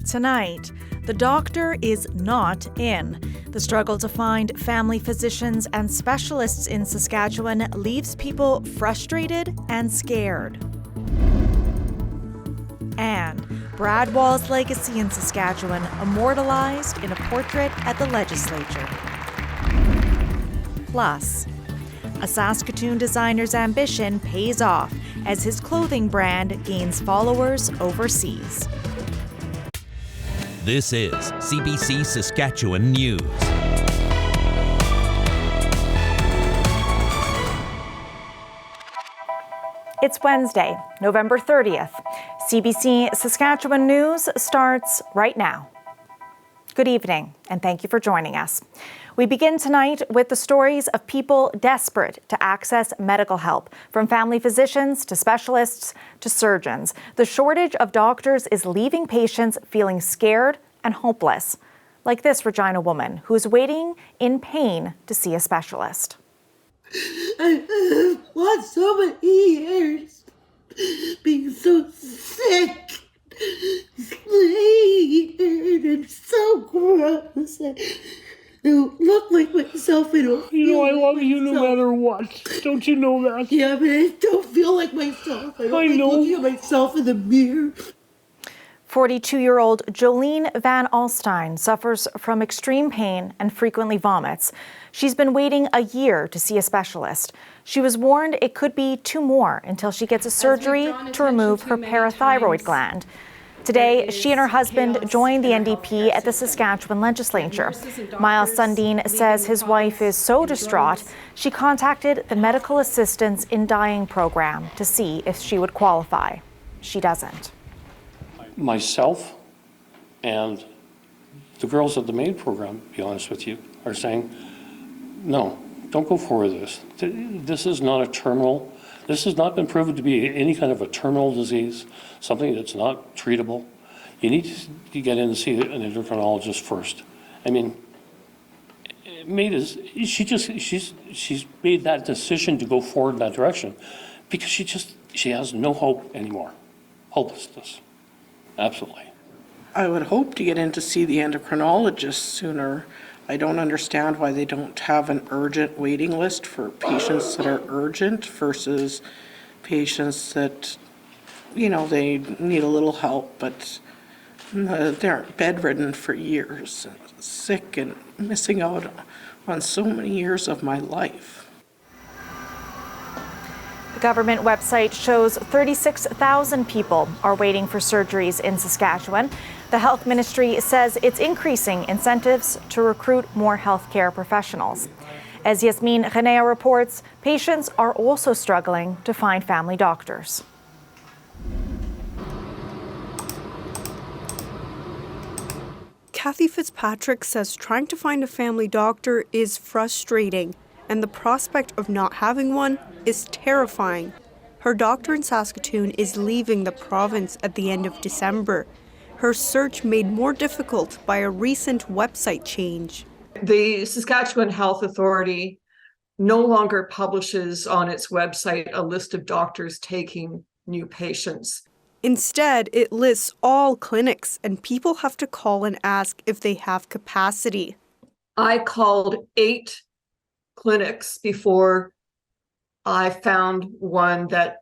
Tonight, the doctor is not in. The struggle to find family physicians and specialists in Saskatchewan leaves people frustrated and scared. And Brad Wall's legacy in Saskatchewan immortalized in a portrait at the legislature. Plus, a Saskatoon designer's ambition pays off as his clothing brand gains followers overseas. This is CBC Saskatchewan News. It's Wednesday, November 30th. CBC Saskatchewan News starts right now. Good evening, and thank you for joining us. We begin tonight with the stories of people desperate to access medical help, from family physicians to specialists to surgeons. The shortage of doctors is leaving patients feeling scared and hopeless, like this Regina woman who's waiting in pain to see a specialist. I've lost so many years being so sick. Scared and so gross. I don't look like myself. I don't feel I love like you no myself. matter what. Don't you know that? Yeah, but I don't feel like myself. I don't like looking at myself in the mirror. 42-year-old Jolene Van Alstein suffers from extreme pain and frequently vomits. She's been waiting a year to see a specialist. She was warned it could be 2 more until she gets a surgery to remove her parathyroid gland. Today, she and her husband joined the NDP at the Saskatchewan legislature. Miles Sundin says his wife is so distraught, she contacted the Medical Assistance in Dying program to see if she would qualify. She doesn't. Myself and the girls at the MAID program, to be honest with you, are saying, no, don't go forward with this. This is not a terminal. This has not been proven to be any kind of a terminal disease, something that's not treatable. You need to get in and see an endocrinologist first. I mean, MAID is, she's made that decision to go forward in that direction because she has no hope anymore. Hopelessness. Absolutely. I would hope to get in to see the endocrinologist sooner. I don't understand why they don't have an urgent waiting list for patients that are urgent versus patients that, they need a little help, but they're bedridden for years, sick and missing out on so many years of my life. The government website shows 36,000 people are waiting for surgeries in Saskatchewan. The health ministry says it's increasing incentives to recruit more healthcare professionals. As Yasmin Ghanea reports, patients are also struggling to find family doctors. Kathy Fitzpatrick says trying to find a family doctor is frustrating, and the prospect of not having one is terrifying. Her doctor in Saskatoon is leaving the province at the end of December. Her search made more difficult by a recent website change. The Saskatchewan Health Authority no longer publishes on its website a list of doctors taking new patients. Instead, it lists all clinics, and people have to call and ask if they have capacity. I called 8 clinics before I found one that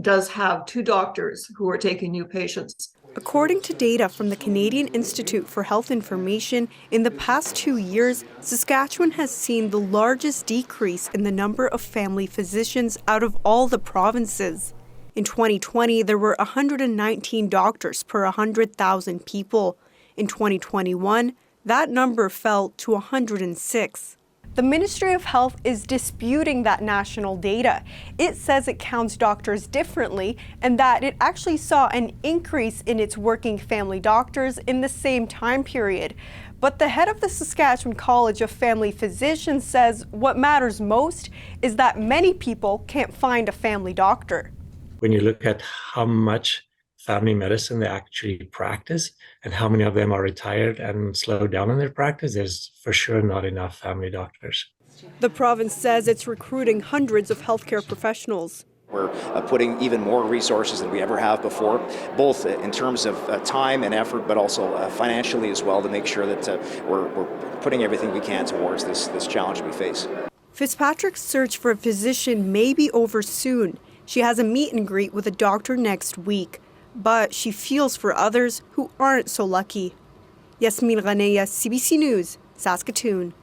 does have 2 doctors who are taking new patients. According to data from the Canadian Institute for Health Information, in the past 2 years, Saskatchewan has seen the largest decrease in the number of family physicians out of all the provinces. In 2020, there were 119 doctors per 100,000 people. In 2021, that number fell to 106. The Ministry of Health is disputing that national data. It says it counts doctors differently and that it actually saw an increase in its working family doctors in the same time period. But the head of the Saskatchewan College of Family Physicians says what matters most is that many people can't find a family doctor. When you look at how much family medicine they actually practice and how many of them are retired and slowed down in their practice, there's for sure not enough family doctors. The province says it's recruiting hundreds of healthcare professionals. We're putting even more resources than we ever have before, both in terms of time and effort, but also financially as well, to make sure that we're putting everything we can towards this challenge we face. Fitzpatrick's search for a physician may be over soon. She has a meet and greet with a doctor next week, but she feels for others who aren't so lucky. Yasmin Ghaneya, CBC News, Saskatoon.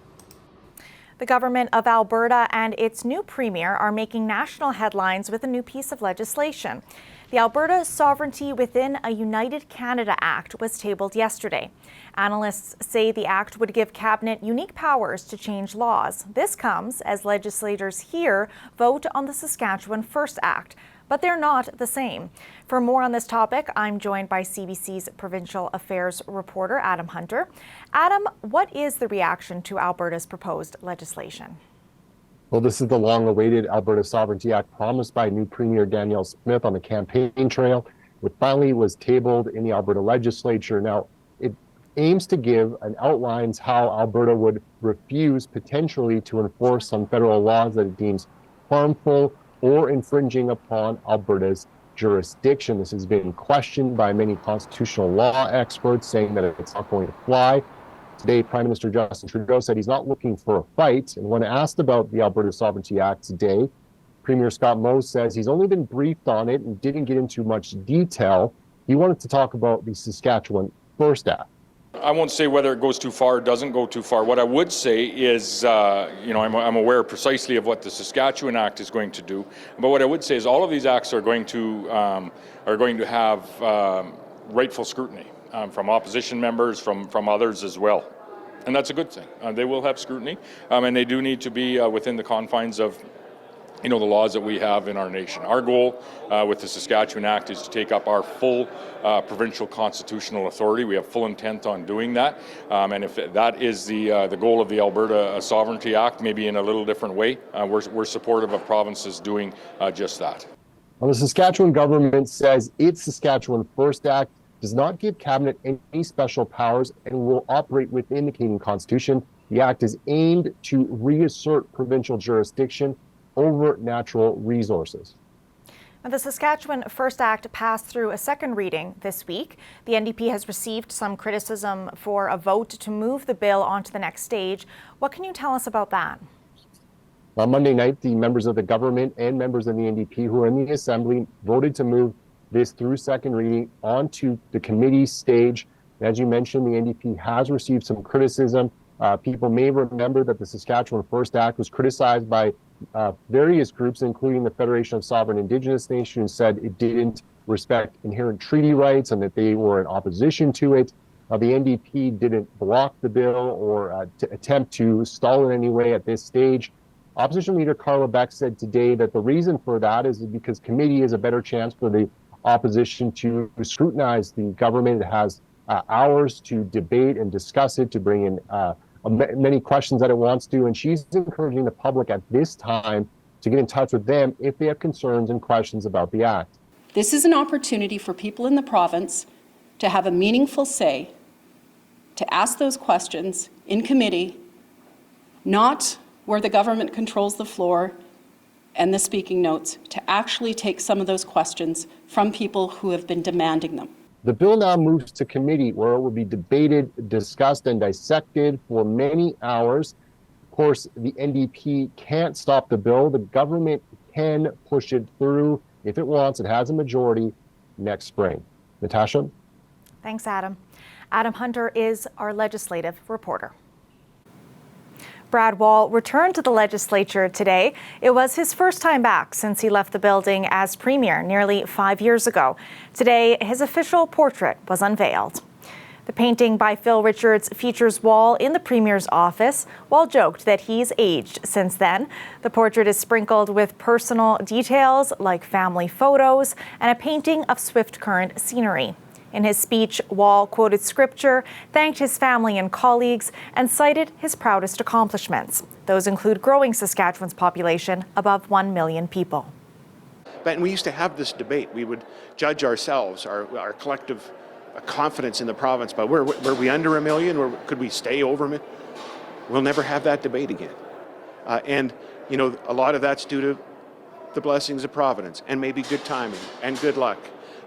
The government of Alberta and its new premier are making national headlines with a new piece of legislation. The Alberta Sovereignty Within a United Canada Act was tabled yesterday. Analysts say the act would give Cabinet unique powers to change laws. This comes as legislators here vote on the Saskatchewan First Act, but they're not the same. For more on this topic, I'm joined by CBC's Provincial Affairs reporter, Adam Hunter. Adam, what is the reaction to Alberta's proposed legislation? Well, this is the long-awaited Alberta Sovereignty Act promised by new Premier Danielle Smith on the campaign trail, which finally was tabled in the Alberta legislature. Now, it aims to give and outlines how Alberta would refuse potentially to enforce some federal laws that it deems harmful or infringing upon Alberta's jurisdiction. This has been questioned by many constitutional law experts, saying that it's not going to fly. Today, Prime Minister Justin Trudeau said he's not looking for a fight. And when asked about the Alberta Sovereignty Act today, Premier Scott Moe says he's only been briefed on it and didn't get into much detail. He wanted to talk about the Saskatchewan First Act. I won't say whether it goes too far or doesn't go too far. What I would say is, I'm aware precisely of what the Saskatchewan Act is going to do. But what I would say is all of these acts are going to have rightful scrutiny from opposition members, from others as well. And that's a good thing. They will have scrutiny, and they do need to be within the confines of the laws that we have in our nation. Our goal with the Saskatchewan Act is to take up our full provincial constitutional authority. We have full intent on doing that. And if that is the goal of the Alberta Sovereignty Act, maybe in a little different way, we're supportive of provinces doing just that. Well, the Saskatchewan government says its Saskatchewan First Act does not give Cabinet any special powers and will operate within the Canadian Constitution. The Act is aimed to reassert provincial jurisdiction over natural resources. Now, the Saskatchewan First Act passed through a second reading this week. The NDP has received some criticism for a vote to move the bill onto the next stage. What can you tell us about that? On Monday night, the members of the government and members of the NDP who are in the Assembly voted to move this through second reading onto the committee stage. As you mentioned, the NDP has received some criticism. People may remember that the Saskatchewan First Act was criticized by various groups, including the Federation of Sovereign Indigenous Nations, said it didn't respect inherent treaty rights and that they were in opposition to it. The NDP didn't block the bill or attempt to stall in any way at this stage. Opposition leader Carla Beck said today that the reason for that is because committee is a better chance for the opposition to scrutinize the government. It has hours to debate and discuss it, to bring in many questions that it wants to. And she's encouraging the public at this time to get in touch with them if they have concerns and questions about the act. This is an opportunity for people in the province to have a meaningful say, to ask those questions in committee, not where the government controls the floor and the speaking notes, to actually take some of those questions from people who have been demanding them. The bill now moves to committee where it will be debated, discussed, and dissected for many hours. Of course, the NDP can't stop the bill. The government can push it through if it wants. It has a majority next spring. Natasha? Thanks, Adam. Adam Hunter is our legislative reporter. Brad Wall returned to the legislature today. It was his first time back since he left the building as premier nearly 5 years ago. Today, his official portrait was unveiled. The painting by Phil Richards features Wall in the premier's office. Wall joked that he's aged since then. The portrait is sprinkled with personal details like family photos and a painting of swift current scenery. In his speech, Wall quoted scripture, thanked his family and colleagues, and cited his proudest accomplishments. Those include growing Saskatchewan's population above 1 million people. But we used to have this debate. We would judge ourselves, our collective confidence in the province, but were we under 1 million, or could we stay over 1 million? We'll never have that debate again. And a lot of that's due to the blessings of Providence and maybe good timing and good luck.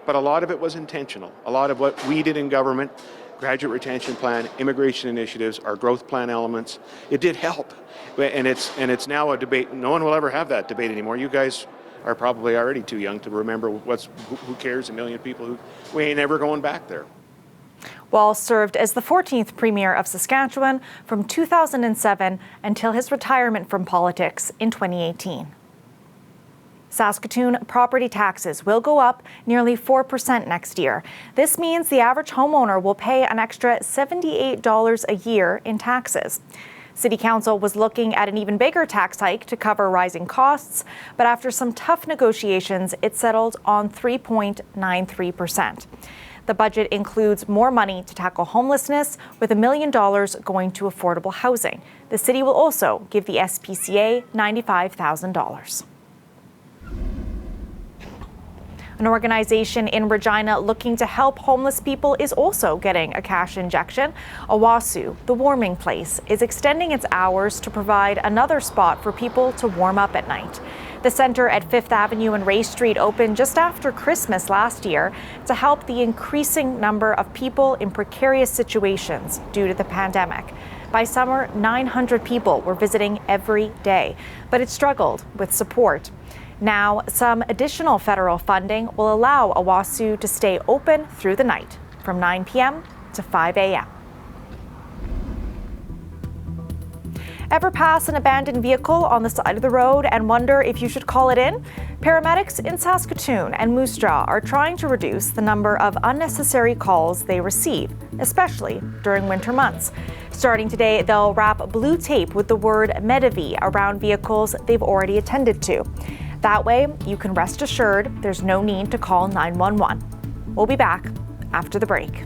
But a lot of it was intentional. A lot of what we did in government, graduate retention plan, immigration initiatives, our growth plan elements, it did help. And it's now a debate. No one will ever have that debate anymore. You guys are probably already too young to remember who cares, a million people who we ain't ever going back there. Wall served as the 14th Premier of Saskatchewan from 2007 until his retirement from politics in 2018. Saskatoon property taxes will go up nearly 4% next year. This means the average homeowner will pay an extra $78 a year in taxes. City Council was looking at an even bigger tax hike to cover rising costs, but after some tough negotiations, it settled on 3.93%. The budget includes more money to tackle homelessness, with $1 million going to affordable housing. The city will also give the SPCA $95,000. An organization in Regina looking to help homeless people is also getting a cash injection. Owasu, the warming place, is extending its hours to provide another spot for people to warm up at night. The center at 5th Avenue and Ray Street opened just after Christmas last year to help the increasing number of people in precarious situations due to the pandemic. By summer, 900 people were visiting every day, but it struggled with support. Now, some additional federal funding will allow Owasu to stay open through the night from 9 p.m. to 5 a.m. Ever pass an abandoned vehicle on the side of the road and wonder if you should call it in? Paramedics in Saskatoon and Moose Jaw are trying to reduce the number of unnecessary calls they receive, especially during winter months. Starting today, they'll wrap blue tape with the word MAID around vehicles they've already attended to. That way, you can rest assured there's no need to call 911. We'll be back after the break.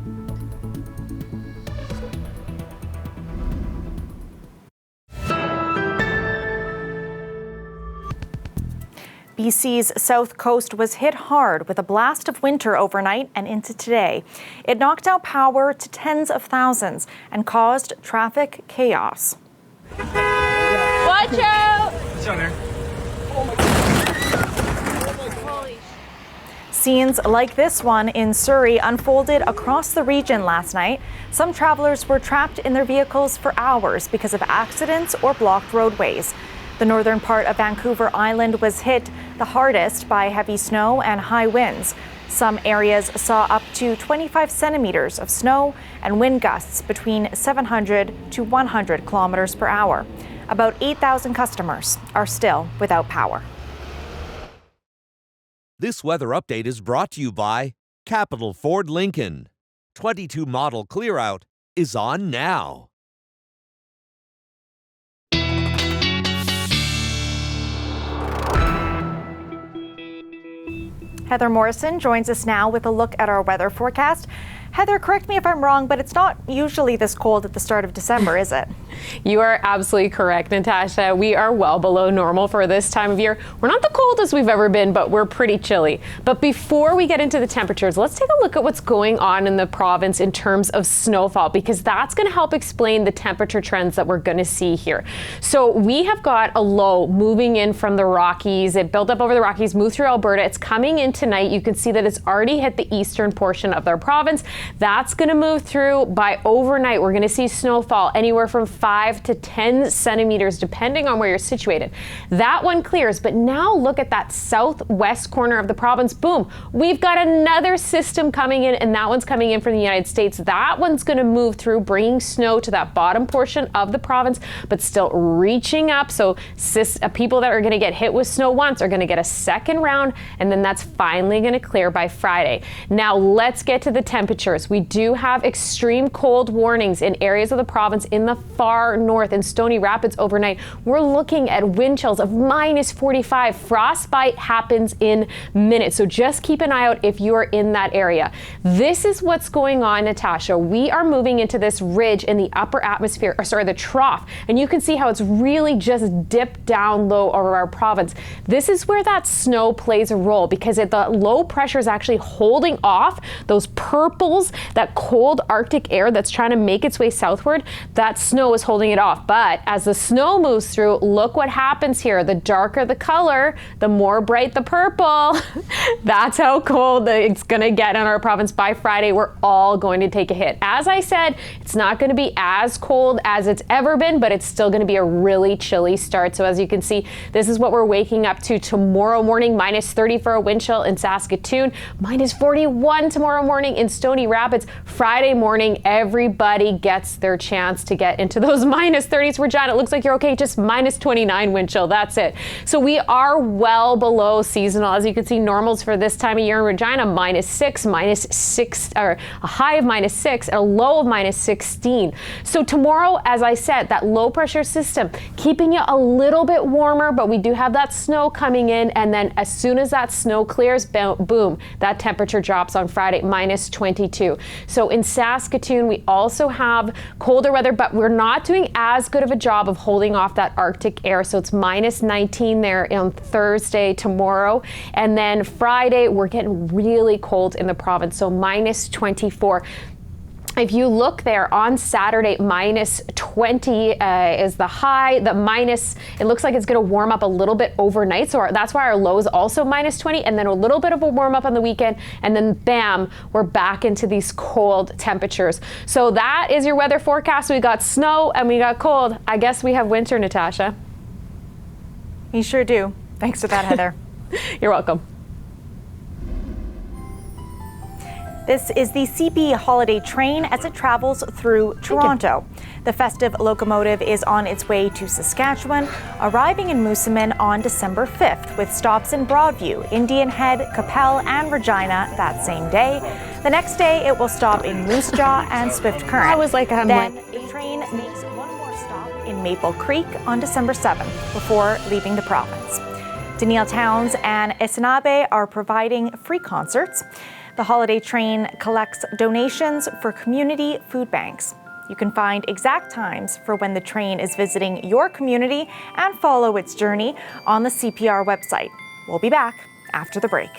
BC's south coast was hit hard with a blast of winter overnight and into today. It knocked out power to tens of thousands and caused traffic chaos. Watch out! What's down there? Scenes like this one in Surrey unfolded across the region last night. Some travelers were trapped in their vehicles for hours because of accidents or blocked roadways. The northern part of Vancouver Island was hit the hardest by heavy snow and high winds. Some areas saw up to 25 centimeters of snow and wind gusts between 700 to 100 kilometers per hour. About 8,000 customers are still without power. This weather update is brought to you by Capital Ford Lincoln. 22 model clear-out is on now. Heather Morrison joins us now with a look at our weather forecast. Heather, correct me if I'm wrong, but it's not usually this cold at the start of December, is it? You are absolutely correct, Natasha. We are well below normal for this time of year. We're not the coldest we've ever been, but we're pretty chilly. But before we get into the temperatures, let's take a look at what's going on in the province in terms of snowfall, because that's going to help explain the temperature trends that we're going to see here. So we have got a low moving in from the Rockies. It built up over the Rockies, moved through Alberta. It's coming in tonight. You can see that it's already hit the eastern portion of their province. That's going to move through. By overnight, we're going to see snowfall anywhere from 5 to 10 centimeters, depending on where you're situated. That one clears, but now look at that southwest corner of the province. Boom, we've got another system coming in, and that one's coming in from the United States. That one's going to move through, bringing snow to that bottom portion of the province, but still reaching up. So people that are going to get hit with snow once are going to get a second round, and then that's finally going to clear by Friday. Now let's get to the temperatures. We do have extreme cold warnings in areas of the province in the far north. In Stony Rapids overnight, we're looking at wind chills of -45. Frostbite happens in minutes, so just keep an eye out if you are in that area. This is what's going on, Natasha. We are moving into this ridge in the upper atmosphere, the trough, and you can see how it's really just dipped down low over our province. This is where that snow plays a role, because the low pressure is actually holding off those purple poles, that cold Arctic air that's trying to make its way southward, that snow is holding it off. But as the snow moves through, look what happens here. The darker the color, the more bright the purple. That's how cold it's going to get in our province. By Friday, we're all going to take a hit. As I said, it's not going to be as cold as it's ever been, but it's still going to be a really chilly start. So as you can see, this is what we're waking up to tomorrow morning. Minus 30 for a wind chill in Saskatoon. Minus 41 tomorrow morning in Stony Rapids. Friday morning, everybody gets their chance to get into those minus 30s. Regina, it looks like you're okay. Just minus 29 wind chill. That's it. So we are well below seasonal. As you can see, normals for this time of year in Regina, minus 6, or a high of minus 6, a low of minus 16. So tomorrow, as I said, that low pressure system keeping you a little bit warmer, but we do have that snow coming in. And then as soon as that snow clears, boom, that temperature drops on Friday, minus 22. So in Saskatoon, we also have colder weather, but we're not doing as good of a job of holding off that Arctic air. So it's minus 19 there on Thursday, tomorrow. And then Friday, we're getting really cold in the province. So minus 24. If you look there on Saturday, minus 20 is the high. The minus, it looks like it's going to warm up a little bit overnight. So that's why our low is also minus 20, and then a little bit of a warm up on the weekend. And then bam, we're back into these cold temperatures. So that is your weather forecast. We got snow and we got cold. I guess we have winter, Natasha. You sure do. Thanks for that, Heather. You're welcome. This is the CP holiday train as it travels through Toronto. The festive locomotive is on its way to Saskatchewan, arriving in Moosomin on December 5th, with stops in Broadview, Indian Head, Capel, and Regina that same day. The next day, it will stop in Moose Jaw and Swift Current. I was like, then the train makes one more stop in Maple Creek on December 7th before leaving the province. Danielle Towns and Esanabe are providing free concerts. The holiday train collects donations for community food banks. You can find exact times for when the train is visiting your community and follow its journey on the CPR website. We'll be back after the break.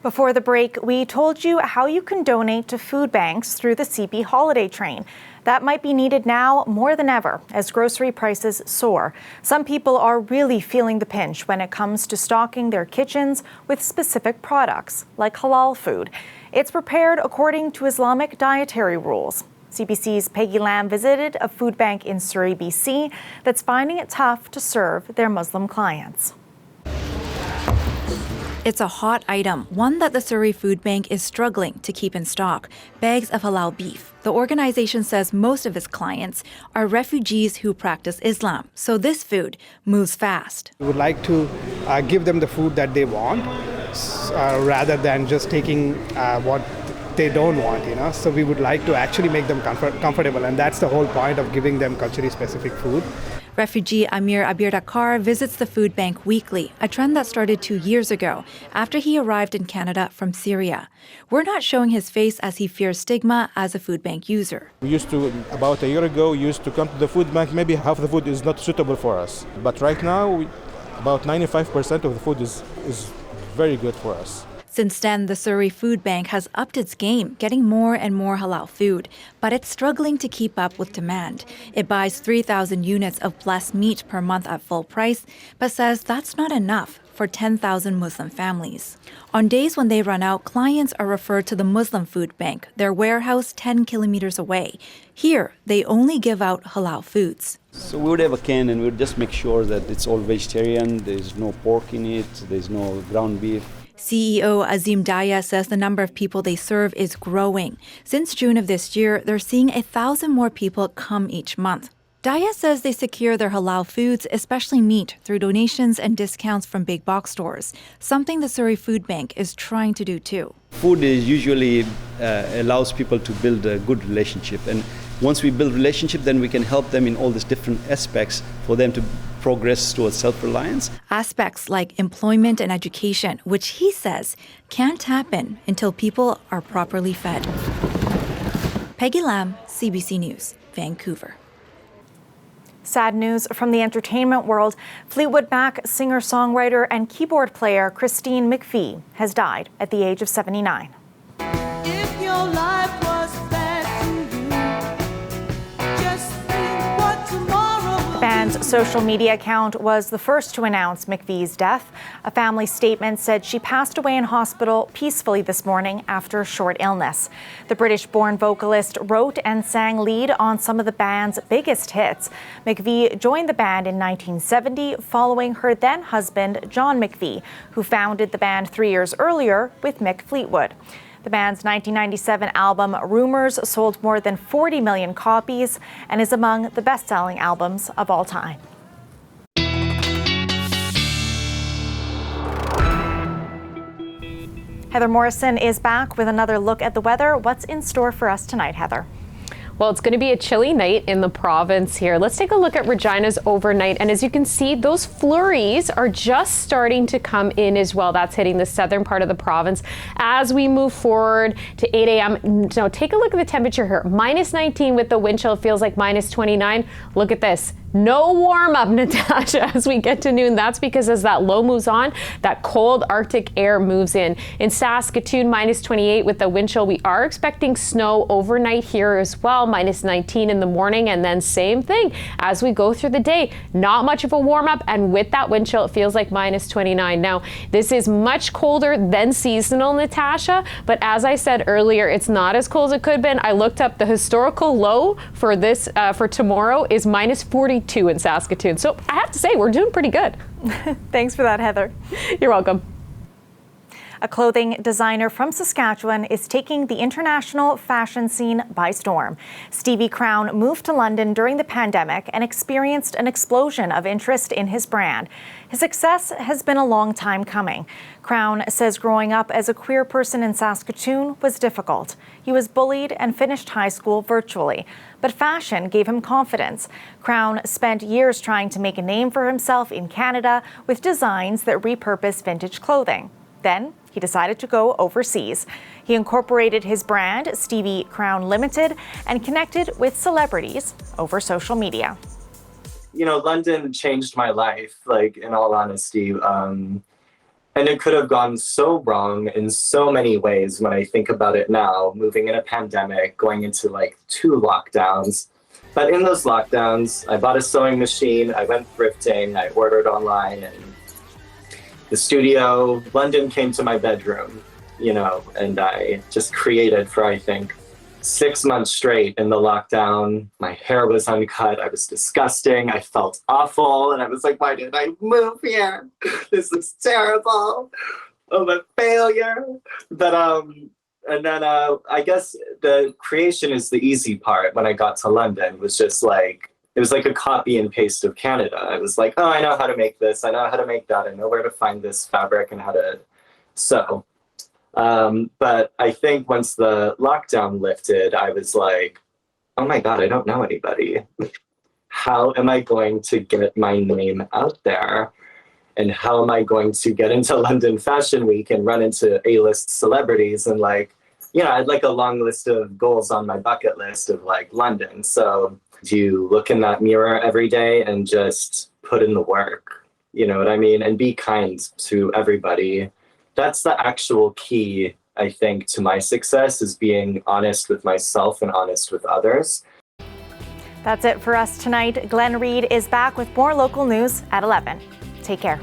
Before the break, we told you how you can donate to food banks through the CP holiday train. That might be needed now more than ever as grocery prices soar. Some people are really feeling the pinch when it comes to stocking their kitchens with specific products, like halal food. It's prepared according to Islamic dietary rules. CBC's Peggy Lamb visited a food bank in Surrey, BC, that's finding it tough to serve their Muslim clients. It's a hot item, one that the Surrey Food Bank is struggling to keep in stock: bags of halal beef. The organization says most of its clients are refugees who practice Islam, so this food moves fast. We would like to give them the food that they want rather than just taking what they don't want, So we would like to actually make them comfortable, and that's the whole point of giving them culturally specific food. Refugee Amir Abir Dakar visits the food bank weekly, a trend that started 2 years ago after he arrived in Canada from Syria. We're not showing his face as he fears stigma as a food bank user. We used to, about a year ago, to come to the food bank, maybe half the food is not suitable for us. But right now, about 95% of the food is very good for us. Since then, the Surrey Food Bank has upped its game, getting more and more halal food, but it's struggling to keep up with demand. It buys 3,000 units of blessed meat per month at full price, but says that's not enough for 10,000 Muslim families. On days when they run out, clients are referred to the Muslim Food Bank, their warehouse 10 kilometers away. Here, they only give out halal foods. So we would have a can and we would just make sure that it's all vegetarian, there's no pork in it, there's no ground beef. CEO Azim Daya says the number of people they serve is growing. Since June of this year, they're seeing 1,000 more people come each month. Daya says they secure their halal foods, especially meat, through donations and discounts from big box stores, something the Surrey Food Bank is trying to do too. Food is usually allows people to build a good relationship, and once we build relationship, then we can help them in all these different aspects for them to progress towards self-reliance. Aspects like employment and education, which he says can't happen until people are properly fed. Peggy Lamb, CBC News, Vancouver. Sad news from the entertainment world. Fleetwood Mac singer-songwriter and keyboard player Christine McVie has died at the age of 79. If your life was bad to you, just think what tomorrow will The band's social media account was the first to announce McVie's death. A family statement said she passed away in hospital peacefully this morning after a short illness. The British-born vocalist wrote and sang lead on some of the band's biggest hits. McVie joined the band in 1970 following her then-husband, John McVie, who founded the band 3 years earlier with Mick Fleetwood. The band's 1997 album, Rumors, sold more than 40 million copies and is among the best-selling albums of all time. Heather Morrison is back with another look at the weather. What's in store for us tonight, Heather? Well, it's going to be a chilly night in the province here. Let's take a look at Regina's overnight. And as you can see, those flurries are just starting to come in as well. That's hitting the southern part of the province as we move forward to 8 a.m. Now, take a look at the temperature here. Minus 19 with the wind chill. It feels like minus 29. Look at this. No warm up, Natasha, as we get to noon. That's because as that low moves on, that cold Arctic air moves in. In Saskatoon, minus 28 with the wind chill. We are expecting snow overnight here as well, minus 19 in the morning. And then same thing as we go through the day. Not much of a warm up. And with that wind chill, it feels like minus 29. Now, this is much colder than seasonal, Natasha. But as I said earlier, it's not as cold as it could have been. I looked up the historical low for this for tomorrow is minus 42 in Saskatoon. So I have to say, we're doing pretty good. Thanks for that, Heather. You're welcome. A clothing designer from Saskatchewan is taking the international fashion scene by storm. Stevie Crown moved to London during the pandemic and experienced an explosion of interest in his brand. His success has been a long time coming. Crown says growing up as a queer person in Saskatoon was difficult. He was bullied and finished high school virtually. But fashion gave him confidence. Crown spent years trying to make a name for himself in Canada with designs that repurpose vintage clothing. Then he decided to go overseas. He incorporated his brand, Stevie Crown Limited, and connected with celebrities over social media. You know, London changed my life, like, in all honesty. And it could have gone so wrong in so many ways when I think about it now, moving in a pandemic, going into like 2 lockdowns. But in those lockdowns, I bought a sewing machine, I went thrifting, I ordered online, and the studio, London came to my bedroom, you know, and I just created for, I think, 6 months straight in the lockdown. My hair was uncut. I was disgusting. I felt awful. And I was like, why did I move here? This is terrible. I'm a failure. But, and then I guess the creation is the easy part when I got to London. It was just like, it was like a copy and paste of Canada. I was like, oh, I know how to make this. I know how to make that. I know where to find this fabric and how to sew. But I think once the lockdown lifted, I was like, oh my God, I don't know anybody. How am I going to get my name out there? And how am I going to get into London Fashion Week and run into A-list celebrities? And like, you know, I had like a long list of goals on my bucket list of like London. So you look in that mirror every day and just put in the work, you know what I mean? And be kind to everybody. That's the actual key, I think, to my success, is being honest with myself and honest with others. That's it for us tonight. Glenn Reed is back with more local news at 11. Take care.